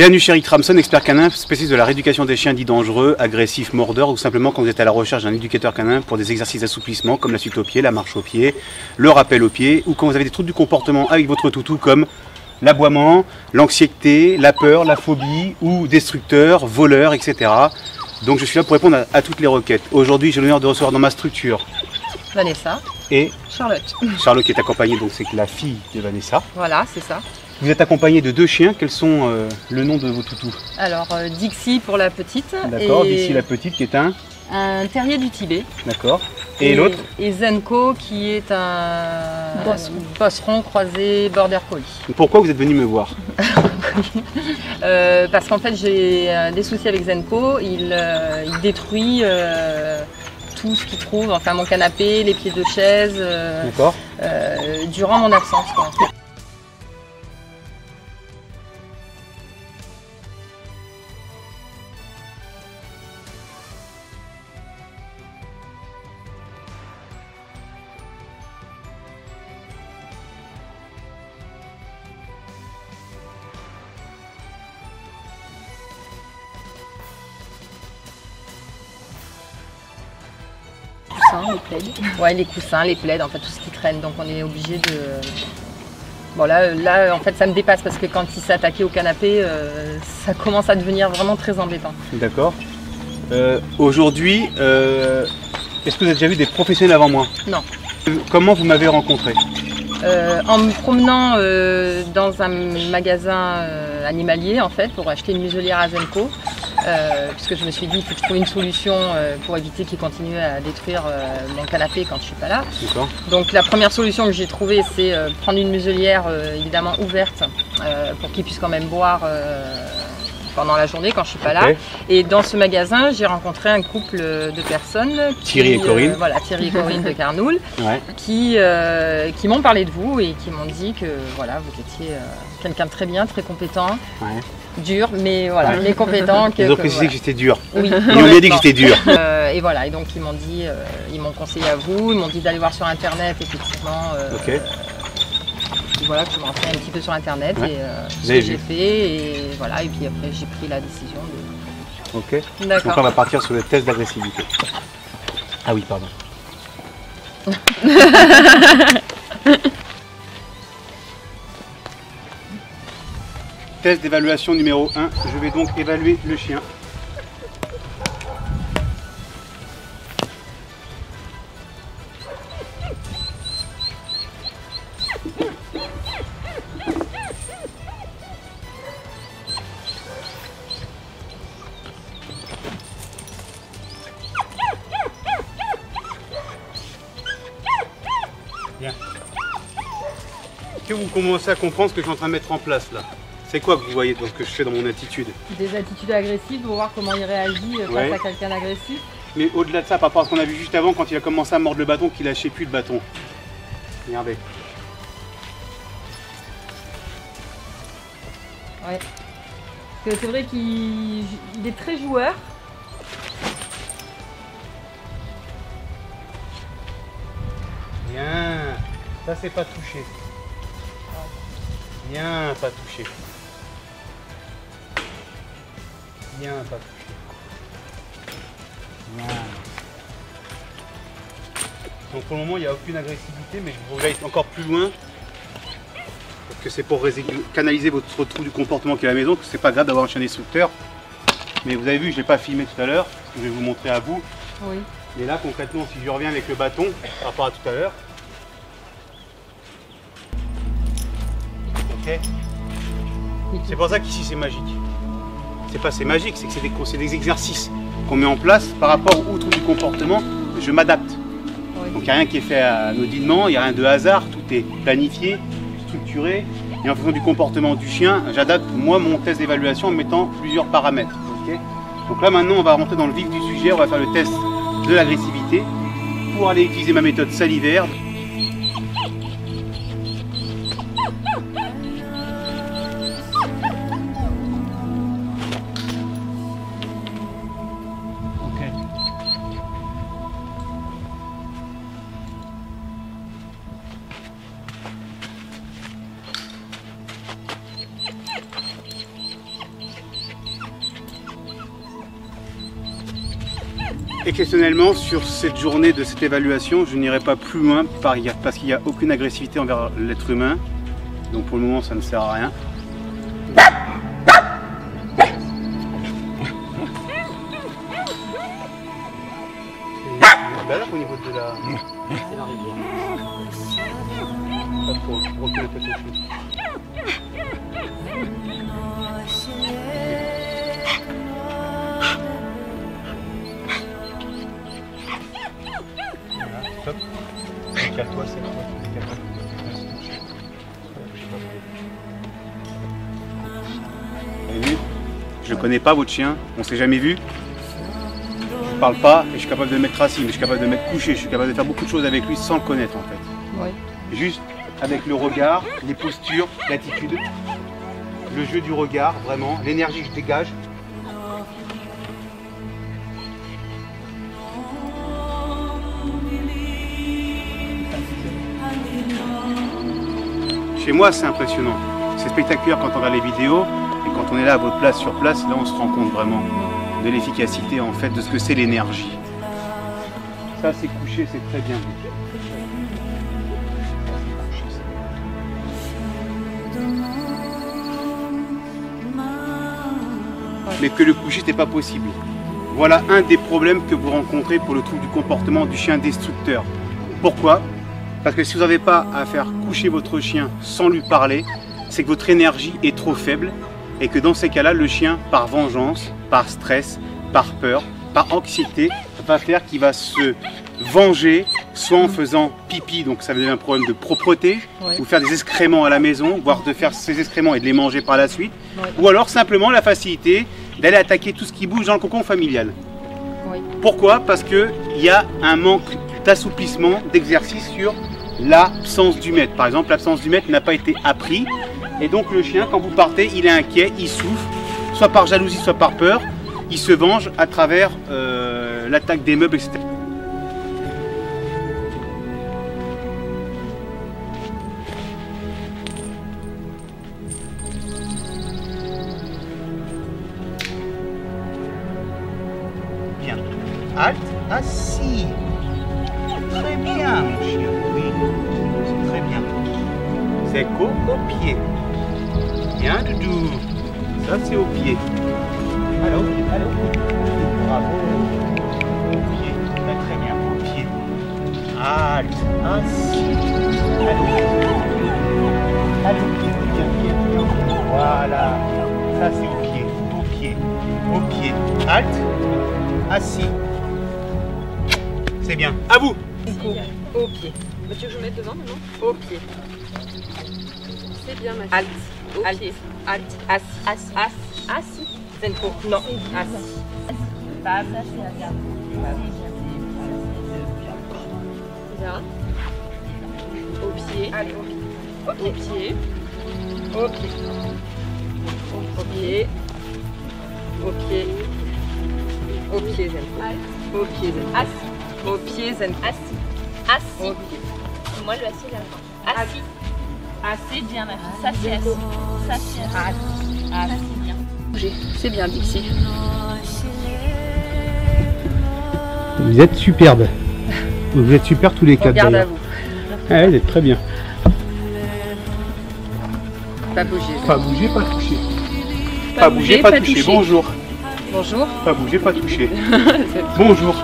Bienvenue chez Eric Ramson, expert canin, spécialiste de la rééducation des chiens dits dangereux, agressifs, mordeurs, ou simplement quand vous êtes à la recherche d'un éducateur canin pour des exercices d'assouplissement comme la suite au pied, la marche au pied, le rappel au pied, ou quand vous avez des troubles du comportement avec votre toutou comme l'aboiement, l'anxiété, la peur, la phobie, ou destructeur, voleur, etc. Donc je suis là pour répondre à toutes les requêtes. Aujourd'hui, j'ai l'honneur de recevoir dans ma structure Vanessa et Charlotte. Charlotte qui est accompagnée, donc c'est la fille de Vanessa. Voilà, c'est ça. Vous êtes accompagné de deux chiens, quels sont le nom de vos toutous? Alors Dixie pour la petite. D'accord, et Dixie la petite qui est un... terrier du Tibet. D'accord. Et l'autre? Et Zenko qui est un bosseron croisé border collie. Pourquoi vous êtes venu me voir? Parce qu'en fait j'ai des soucis avec Zenko, il détruit tout ce qu'il trouve, enfin mon canapé, les pieds de chaise, durant mon absence, quoi. Les plaids. Ouais, les coussins, les plaids, en fait tout ce qui traîne, donc on est obligé de... Bon là en fait ça me dépasse parce que quand il s'est attaqué au canapé, ça commence à devenir vraiment très embêtant. D'accord. Aujourd'hui, est-ce que vous avez déjà vu des professionnels avant moi? Non. Comment vous m'avez rencontré? En me promenant dans un magasin animalier en fait pour acheter une muselière à Zenko. Puisque je me suis dit qu'il faut que je trouve une solution pour éviter qu'il continue à détruire mon canapé quand je suis pas là. Donc la première solution que j'ai trouvée c'est prendre une muselière évidemment ouverte pour qu'il puisse quand même boire pendant la journée quand je suis pas là. Et dans ce magasin j'ai rencontré un couple de personnes, Thierry et Corinne. Voilà, Thierry et Corinne de Carnoul, qui m'ont parlé de vous et qui m'ont dit que voilà, vous étiez quelqu'un de très bien, très compétent. Dur, mais voilà, mais compétent. Ils ont précisé que j'étais dur. Oui. Ils m'ont bien dit que j'étais dur. Et voilà, et donc ils m'ont dit, ils m'ont conseillé à vous, ils m'ont dit d'aller voir sur internet, effectivement. Voilà, que je me renseigne un petit peu sur internet et ce que j'ai fait, et voilà, et puis après j'ai pris la décision de. Ok. D'accord. Donc on va partir sur le test d'agressivité. Ah oui, pardon. Test d'évaluation numéro 1, je vais donc évaluer le chien. Bien. Est-ce que vous commencez à comprendre ce que je suis en train de mettre en place là? C'est quoi que vous voyez dans ce que je fais dans mon attitude? Des attitudes agressives pour voir comment il réagit face à quelqu'un d'agressif. Mais au-delà de ça, par rapport à ce qu'on a vu juste avant, quand il a commencé à mordre le bâton, qu'il lâchait plus le bâton. Regardez. Ouais. Parce que c'est vrai qu'il est très joueur. Bien. Ça c'est pas touché. Bien, pas touché. Bien, pas touché. Bien. Donc pour le moment, il n'y a aucune agressivité, mais je vous vais encore plus loin. Parce que c'est pour canaliser votre trou du comportement qui est à la maison, que c'est pas grave d'avoir un chien destructeur. Mais vous avez vu, je ne l'ai pas filmé tout à l'heure, je vais vous montrer à vous. Oui. Mais là, concrètement, si je reviens avec le bâton, par rapport à tout à l'heure. Ok. C'est pour ça qu'ici c'est magique. C'est magique, c'est que c'est des exercices qu'on met en place par rapport au trou du comportement. Je m'adapte. Oui. Donc il n'y a rien qui est fait anodinement, il n'y a rien de hasard, tout est planifié, structuré. Et en fonction du comportement du chien, j'adapte moi mon test d'évaluation en mettant plusieurs paramètres. Okay. Donc là maintenant on va rentrer dans le vif du sujet, on va faire le test de l'agressivité pour aller utiliser ma méthode salivaire. Exceptionnellement, sur cette journée de cette évaluation, je n'irai pas plus loin parce qu'il n'y a aucune agressivité envers l'être humain. Donc pour le moment, ça ne sert à rien. Là, au niveau de la rivière. Pas trop, recule un peu ton chou. Stop. Calme-toi, c'est là. Vous avez vu? Je ne connais pas votre chien, on ne s'est jamais vu. Je ne parle pas et je suis capable de le mettre assis, mais je suis capable de le mettre couché, je suis capable de faire beaucoup de choses avec lui sans le connaître en fait. Oui. Juste avec le regard, les postures, l'attitude, le jeu du regard, vraiment, l'énergie que je dégage. Chez moi, c'est impressionnant. C'est spectaculaire quand on regarde les vidéos et quand on est là à votre place, sur place, là on se rend compte vraiment de l'efficacité en fait de ce que c'est l'énergie. Ça c'est couché, c'est très bien. Mais que le coucher n'est pas possible. Voilà un des problèmes que vous rencontrez pour le trouble du comportement du chien destructeur. Pourquoi? Parce que si vous n'avez pas à faire coucher votre chien sans lui parler, c'est que votre énergie est trop faible et que dans ces cas-là, le chien, par vengeance, par stress, par peur, par anxiété, va faire qu'il va se venger, soit en faisant pipi, donc ça veut dire un problème de propreté, oui, ou faire des excréments à la maison, voire de faire ces excréments et de les manger par la suite, oui, ou alors simplement la facilité d'aller attaquer tout ce qui bouge dans le cocon familial. Oui. Pourquoi? Parce qu'il y a un manque d'assouplissement, d'exercice sur l'absence du maître. Par exemple, l'absence du maître n'a pas été appris, et donc le chien, quand vous partez, il est inquiet, il souffre, soit par jalousie, soit par peur, il se venge à travers l'attaque des meubles, etc. Bien. Halte, assis. Très bien, mon chien. Oui, c'est très bien. Zeko au pied. Bien, doudou. Ça, c'est au pied. Allô, allô. Bravo. Au pied. Très bien, au pied. Halte, assis. Allô. Allô, pied. Bien, bien, bien. Voilà. Ça, c'est au pied. Au pied. Au pied. Halte, assis. C'est bien. À vous. Au pied. Tu veux que je me mette devant maintenant? Au pied. C'est bien, ma fille. Halte. Au pied. Halte. Assis. Assis. Assis. Zenko. Non. Assis. Ça, c'est la garde. Bien. Au pied. Allez, au pied. Au pied. Au pied. Au pied. Au pied. Au pied, Zenko. Au pied, Zenko. Assis. Au pied, Zenko. Assis. Assis. Moi, le assis, là. Assis. Assis, bien, ma fille. Ça, c'est assis. Ça, c'est assis. Assis, bien. C'est bien, Dixie. Vous êtes superbe. Vous êtes super tous les quatre. Regarde à vous. Ah, vous êtes très bien. Pas bouger. Pas bouger, pas toucher. Pas bouger, pas toucher. Bonjour. Bonjour. Pas bouger, pas toucher. Bonjour.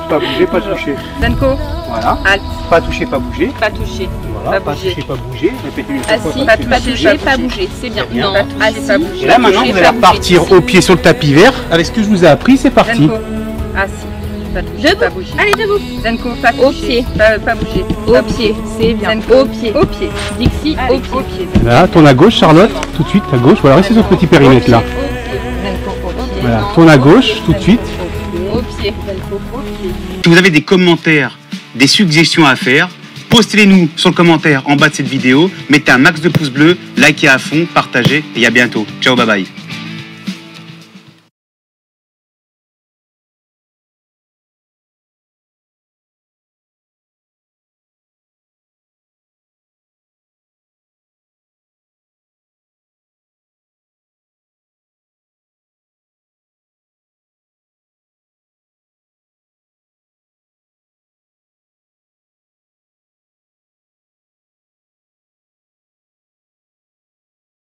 Pas bouger, pas toucher. Zenko. Voilà. Halte. Pas toucher, pas bouger. Pas toucher. Voilà. Pas bouger. Toucher, pas bouger. Répétez une fois. Assis. Pas toucher, pas bouger. C'est bien. Non. Assis. Pas bouger. Et là maintenant, vous allez repartir au pied sur le tapis vert. Avec ce que je vous ai appris, c'est parti. Zenko. Assis. Pas toucher, pas bouger. Allez, debout. Zenko. Pas toucher. Au pied. Pas bouger. Au pied. C'est bien. Zenko. Au pied. Au pied. Dixie. Au pied. Là, tourne à gauche, Charlotte. Tout de suite à gauche. Voilà, restez sur ce petit périmètre là. Voilà, tourne à gauche tout de suite. Au pied. Si vous avez des commentaires, des suggestions à faire, postez-les-nous sur le commentaire en bas de cette vidéo. Mettez un max de pouces bleus, likez à fond, partagez et à bientôt. Ciao, bye bye.